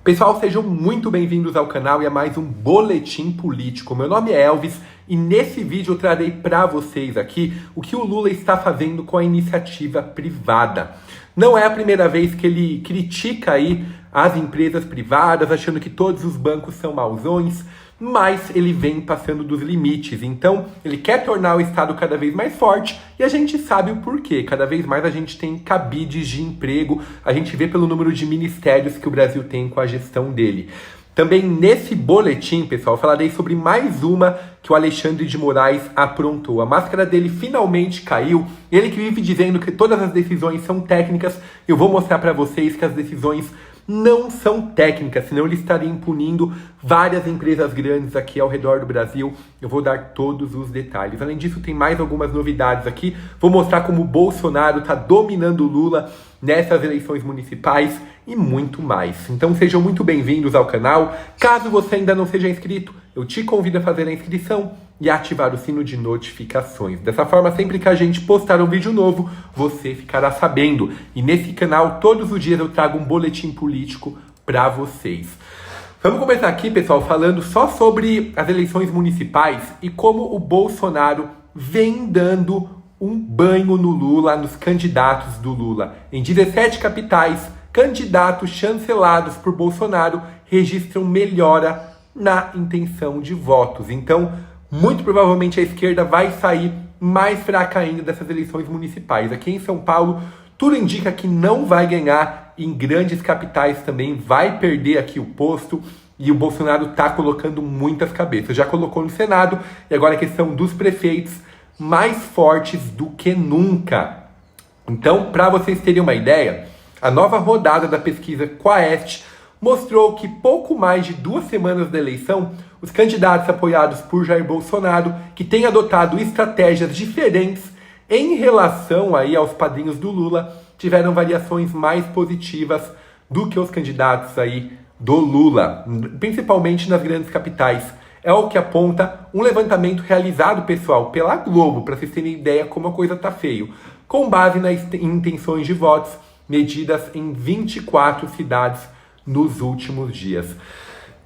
Pessoal, sejam muito bem-vindos ao canal e a mais um Boletim Político. Meu nome é Elvis e nesse vídeo eu trarei para vocês aqui o que o Lula está fazendo com a iniciativa privada. Não é a primeira vez que ele critica aí as empresas privadas, achando que todos os bancos são mauzões, mas ele vem passando dos limites. Então, ele quer tornar o Estado cada vez mais forte e a gente sabe o porquê. Cada vez mais a gente tem cabides de emprego, a gente vê pelo número de ministérios que o Brasil tem com a gestão dele. Também nesse boletim, pessoal, falarei sobre mais uma que o Alexandre de Moraes aprontou. A máscara dele finalmente caiu. Ele que vive dizendo que todas as decisões são técnicas, eu vou mostrar para vocês que as decisões não são técnicas, senão ele estaria impunindo várias empresas grandes aqui ao redor do Brasil. Eu vou dar todos os detalhes. Além disso, tem mais algumas novidades aqui. Vou mostrar como o Bolsonaro está dominando o Lula nessas eleições municipais e muito mais. Então sejam muito bem-vindos ao canal. Caso você ainda não seja inscrito, eu te convido a fazer a inscrição e ativar o sino de notificações. Dessa forma, sempre que a gente postar um vídeo novo, você ficará sabendo. E nesse canal, todos os dias eu trago um boletim político para vocês. Vamos começar aqui, pessoal, falando só sobre as eleições municipais e como o Bolsonaro vem dando um banho no Lula, nos candidatos do Lula. Em 17 capitais, candidatos chancelados por Bolsonaro registram melhora na intenção de votos. Então, muito provavelmente a esquerda vai sair mais fraca ainda dessas eleições municipais. Aqui em São Paulo, tudo indica que não vai ganhar. Em grandes capitais também vai perder aqui o posto. E o Bolsonaro está colocando muitas cabeças. Já colocou no Senado e agora a questão dos prefeitos mais fortes do que nunca. Então, para vocês terem uma ideia, a nova rodada da pesquisa Quaest mostrou que pouco mais de 2 semanas da eleição, os candidatos apoiados por Jair Bolsonaro, que têm adotado estratégias diferentes em relação aí aos padrinhos do Lula, tiveram variações mais positivas do que os candidatos aí do Lula, principalmente nas grandes capitais. É o que aponta um levantamento realizado, pessoal, pela Globo, para vocês terem ideia como a coisa tá feio, com base nas intenções de votos medidas em 24 cidades nos últimos dias.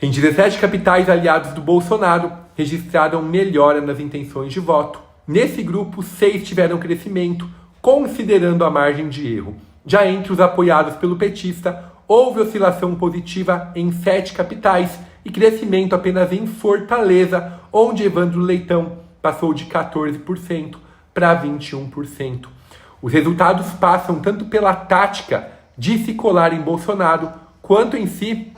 Em 17 capitais, aliados do Bolsonaro registraram melhora nas intenções de voto. Nesse grupo, 6 tiveram crescimento, considerando a margem de erro. Já entre os apoiados pelo petista, houve oscilação positiva em 7 capitais e crescimento apenas em Fortaleza, onde Evandro Leitão passou de 14% para 21%. Os resultados passam tanto pela tática de se colar em Bolsonaro, quanto em si,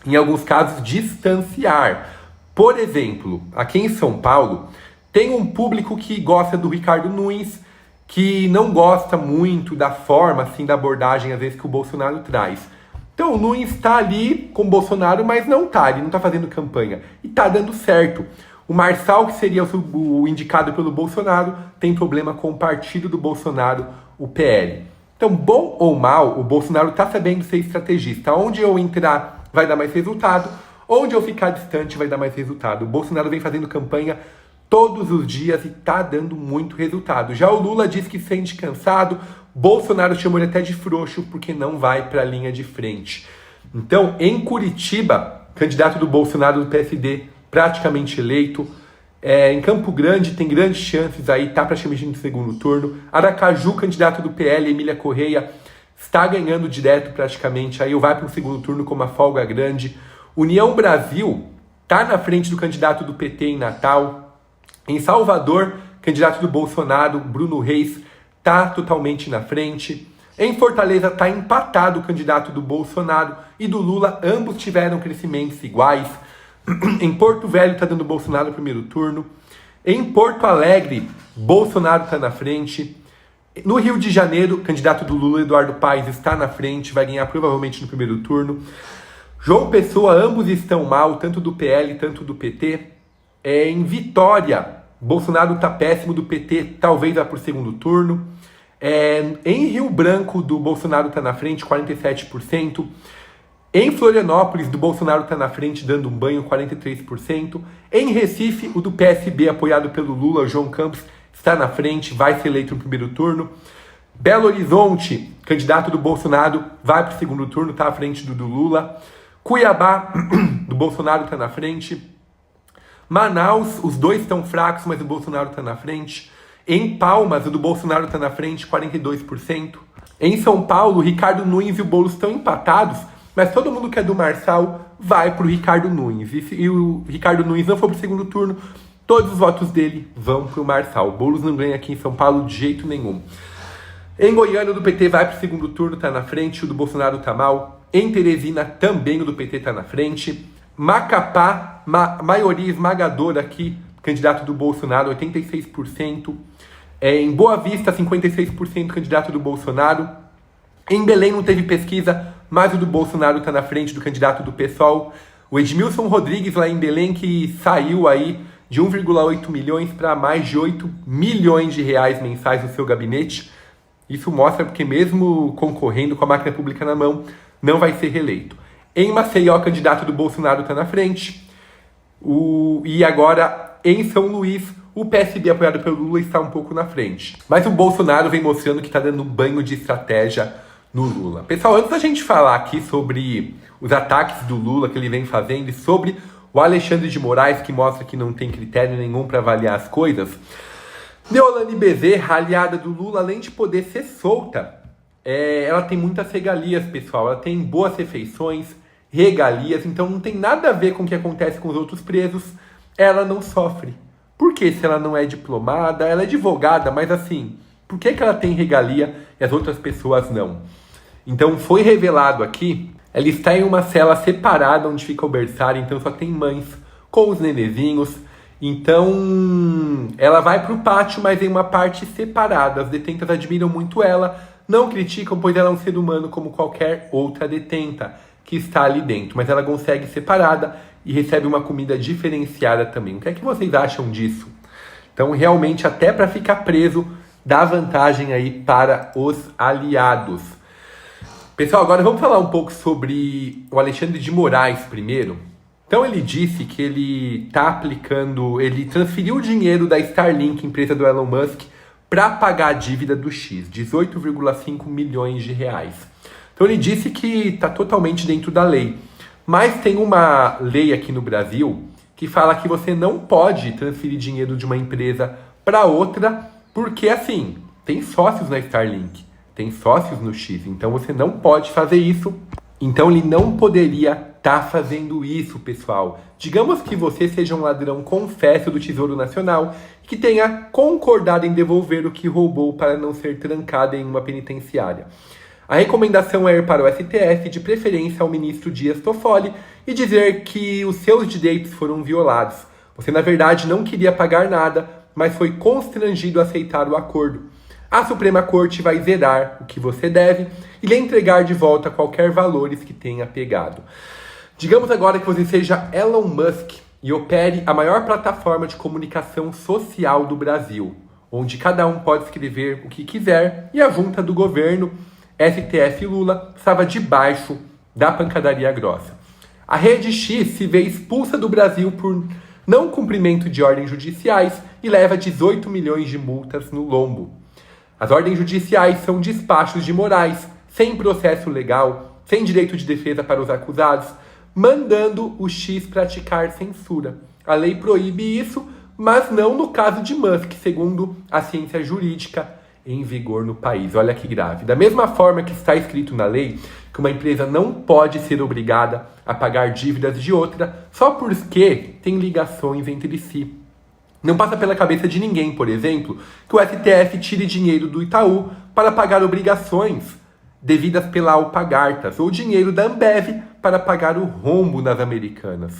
em alguns casos, distanciar. Por exemplo, aqui em São Paulo, tem um público que gosta do Ricardo Nunes, que não gosta muito da forma, assim, da abordagem, às vezes, que o Bolsonaro traz. Então, o Nunes está ali com o Bolsonaro, mas não está, ele não está fazendo campanha. E está dando certo. O Marçal, que seria o indicado pelo Bolsonaro, tem problema com o partido do Bolsonaro, o PL. Então, bom ou mal, o Bolsonaro está sabendo ser estrategista. Onde eu entrar vai dar mais resultado, onde eu ficar distante vai dar mais resultado. O Bolsonaro vem fazendo campanha todos os dias e está dando muito resultado. Já o Lula diz que se sente cansado, Bolsonaro chamou ele até de frouxo porque não vai para a linha de frente. Então, em Curitiba, candidato do Bolsonaro do PSD praticamente eleito. Em Campo Grande tem grandes chances aí, tá praticamente no segundo turno. Aracaju, candidato do PL, Emília Correia, está ganhando direto praticamente, aí vai para o segundo turno com uma folga grande. União Brasil tá na frente do candidato do PT em Natal. Em Salvador, candidato do Bolsonaro, Bruno Reis, tá totalmente na frente. Em Fortaleza tá empatado o candidato do Bolsonaro e do Lula, ambos tiveram crescimentos iguais. Em Porto Velho está dando Bolsonaro no primeiro turno. Em Porto Alegre, Bolsonaro está na frente. No Rio de Janeiro, candidato do Lula, Eduardo Paes, está na frente, vai ganhar provavelmente no primeiro turno. João Pessoa, ambos estão mal, tanto do PL, tanto do PT. Em Vitória, Bolsonaro está péssimo, do PT talvez vá para o segundo turno. Em Rio Branco, do Bolsonaro está na frente, 47%. Em Florianópolis, do Bolsonaro está na frente, dando um banho, 43%. Em Recife, o do PSB, apoiado pelo Lula, João Campos, está na frente, vai ser eleito no primeiro turno. Belo Horizonte, candidato do Bolsonaro, vai para o segundo turno, está à frente do Lula. Cuiabá, do Bolsonaro está na frente. Manaus, os dois estão fracos, mas o Bolsonaro está na frente. Em Palmas, o do Bolsonaro está na frente, 42%. Em São Paulo, o Ricardo Nunes e o Boulos estão empatados, mas todo mundo que é do Marçal vai para o Ricardo Nunes. E se o Ricardo Nunes não for para o segundo turno, todos os votos dele vão para o Marçal. O Boulos não ganha aqui em São Paulo de jeito nenhum. Em Goiânia, o do PT vai para o segundo turno, está na frente, o do Bolsonaro está mal. Em Teresina, também o do PT está na frente. Macapá, maioria esmagadora aqui, candidato do Bolsonaro, 86%. Em Boa Vista, 56% candidato do Bolsonaro. Em Belém não teve pesquisa, mas o do Bolsonaro está na frente do candidato do PSOL. O Edmilson Rodrigues, lá em Belém, que saiu aí de 1,8 milhões para mais de 8 milhões de reais mensais no seu gabinete. Isso mostra porque mesmo concorrendo com a máquina pública na mão, não vai ser reeleito. Em Maceió, o candidato do Bolsonaro está na frente. E agora, em São Luís, o PSB, apoiado pelo Lula, está um pouco na frente. Mas o Bolsonaro vem mostrando que está dando um banho de estratégia no Lula. Pessoal, antes da gente falar aqui sobre os ataques do Lula que ele vem fazendo e sobre o Alexandre de Moraes, que mostra que não tem critério nenhum para avaliar as coisas, Deolane Bezerra, aliada do Lula, além de poder ser solta, ela tem muitas regalias, pessoal. Ela tem boas refeições, regalias, então não tem nada a ver com o que acontece com os outros presos. Ela não sofre. Por que se ela não é diplomada? Ela é advogada, mas assim, por que ela tem regalia e as outras pessoas não? Então foi revelado aqui, ela está em uma cela separada onde fica o berçário, então só tem mães com os nenezinhos. Então ela vai para o pátio, mas em uma parte separada. As detentas admiram muito ela, não criticam, pois ela é um ser humano como qualquer outra detenta que está ali dentro. Mas ela consegue separada e recebe uma comida diferenciada também. O que é que vocês acham disso? Então, realmente, até para ficar preso, dá vantagem aí para os aliados. Pessoal, agora vamos falar um pouco sobre o Alexandre de Moraes primeiro. Então, ele disse que ele transferiu o dinheiro da Starlink, empresa do Elon Musk, para pagar a dívida do X, 18,5 milhões de reais. Então, ele disse que está totalmente dentro da lei. Mas tem uma lei aqui no Brasil que fala que você não pode transferir dinheiro de uma empresa para outra, porque assim, tem sócios na Starlink, tem sócios no X, então você não pode fazer isso. Então ele não poderia estar fazendo isso, pessoal. Digamos que você seja um ladrão confesso do Tesouro Nacional e que tenha concordado em devolver o que roubou para não ser trancado em uma penitenciária. A recomendação é ir para o STF, de preferência ao ministro Dias Toffoli, e dizer que os seus direitos foram violados. Você, na verdade, não queria pagar nada, mas foi constrangido a aceitar o acordo. A Suprema Corte vai zerar o que você deve e lhe entregar de volta qualquer valores que tenha pegado. Digamos agora que você seja Elon Musk e opere a maior plataforma de comunicação social do Brasil, onde cada um pode escrever o que quiser e a junta do governo, STF e Lula, estava debaixo da pancadaria grossa. A Rede X se vê expulsa do Brasil por não cumprimento de ordens judiciais e leva 18 milhões de multas no lombo. As ordens judiciais são despachos de Moraes, sem processo legal, sem direito de defesa para os acusados, mandando o X praticar censura. A lei proíbe isso, mas não no caso de Musk, segundo a ciência jurídica em vigor no país. Olha que grave. Da mesma forma que está escrito na lei que uma empresa não pode ser obrigada a pagar dívidas de outra só porque tem ligações entre si. Não passa pela cabeça de ninguém, por exemplo, que o STF tire dinheiro do Itaú para pagar obrigações devidas pela Alpargatas ou dinheiro da Ambev para pagar o rombo nas Americanas.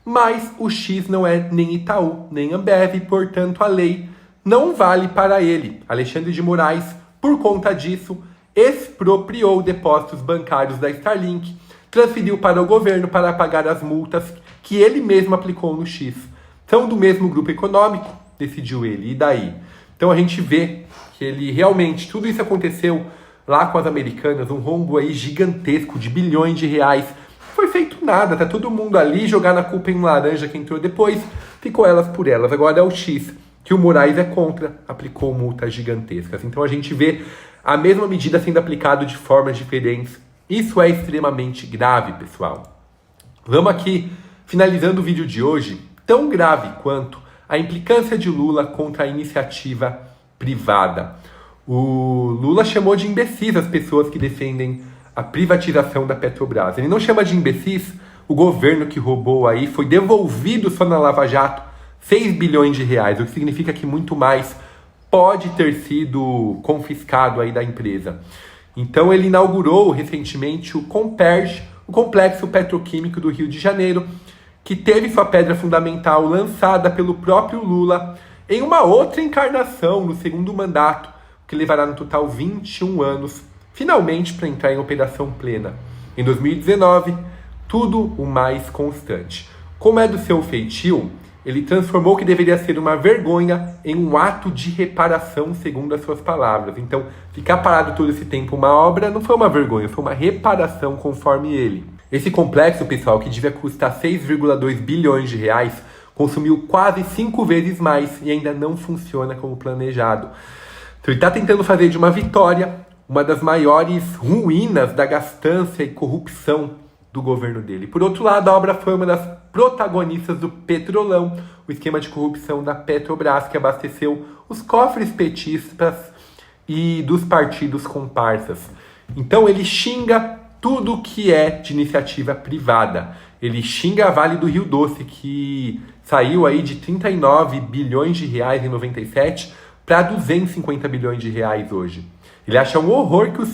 Mas o X não é nem Itaú, nem Ambev, portanto a lei não vale para ele. Alexandre de Moraes, por conta disso, expropriou depósitos bancários da Starlink, transferiu para o governo para pagar as multas que ele mesmo aplicou no X. São do mesmo grupo econômico, decidiu ele, e daí? Então a gente vê que ele realmente, tudo isso aconteceu lá com as Americanas, um rombo aí gigantesco de bilhões de reais. Não foi feito nada, tá todo mundo ali, jogando a culpa em um laranja que entrou depois, ficou elas por elas. Agora é o X, que o Moraes é contra, aplicou multas gigantescas. Então a gente vê a mesma medida sendo aplicada de formas diferentes. Isso é extremamente grave, pessoal. Vamos aqui, finalizando o vídeo de hoje, tão grave quanto a implicância de Lula contra a iniciativa privada. O Lula chamou de imbecis as pessoas que defendem a privatização da Petrobras. Ele não chama de imbecis o governo que roubou aí, foi devolvido só na Lava Jato 6 bilhões de reais, o que significa que muito mais pode ter sido confiscado aí da empresa. Então ele inaugurou recentemente o Comperj, o Complexo Petroquímico do Rio de Janeiro, que teve sua pedra fundamental lançada pelo próprio Lula em uma outra encarnação no segundo mandato, que levará no total 21 anos, finalmente para entrar em operação plena. Em 2019, tudo o mais constante. Como é do seu feitio, ele transformou o que deveria ser uma vergonha em um ato de reparação, segundo as suas palavras. Então, ficar parado todo esse tempo uma obra não foi uma vergonha, foi uma reparação conforme ele. Esse complexo, pessoal, que devia custar 6,2 bilhões de reais, consumiu quase 5 vezes mais e ainda não funciona como planejado. Então, ele está tentando fazer de uma vitória uma das maiores ruínas da gastança e corrupção do governo dele. Por outro lado, a obra foi uma das protagonistas do Petrolão, o esquema de corrupção da Petrobras, que abasteceu os cofres petistas e dos partidos comparsas. Então ele xinga tudo que é de iniciativa privada. Ele xinga a Vale do Rio Doce, que saiu aí de 39 bilhões de reais em 97 para 250 bilhões de reais hoje. Ele acha um horror que o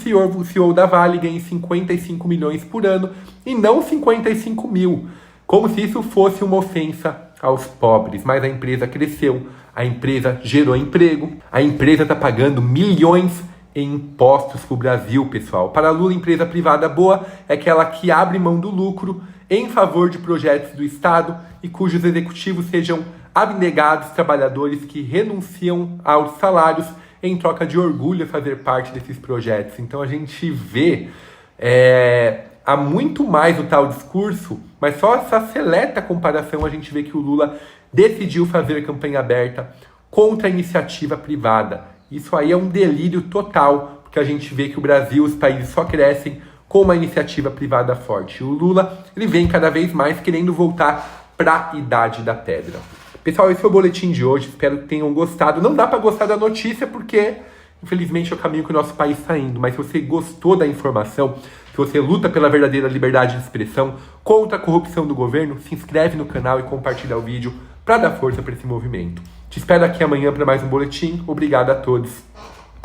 CEO da Vale ganhe 55 milhões por ano e não 55 mil, como se isso fosse uma ofensa aos pobres. Mas a empresa cresceu, a empresa gerou emprego, a empresa está pagando milhões em impostos para o Brasil, pessoal. Para Lula, empresa privada boa é aquela que abre mão do lucro em favor de projetos do Estado e cujos executivos sejam abnegados trabalhadores que renunciam aos salários em troca de orgulho a fazer parte desses projetos. Então a gente vê há muito mais o tal discurso, mas só essa seleta comparação a gente vê que o Lula decidiu fazer campanha aberta contra a iniciativa privada. Isso aí é um delírio total, porque a gente vê que o Brasil, os países só crescem com uma iniciativa privada forte. E o Lula, ele vem cada vez mais querendo voltar para a idade da pedra. Pessoal, esse foi o boletim de hoje, espero que tenham gostado. Não dá para gostar da notícia porque, infelizmente, é o caminho que o nosso país está indo. Mas se você gostou da informação, se você luta pela verdadeira liberdade de expressão, contra a corrupção do governo, se inscreve no canal e compartilha o vídeo para dar força para esse movimento. Te espero aqui amanhã para mais um boletim. Obrigado a todos.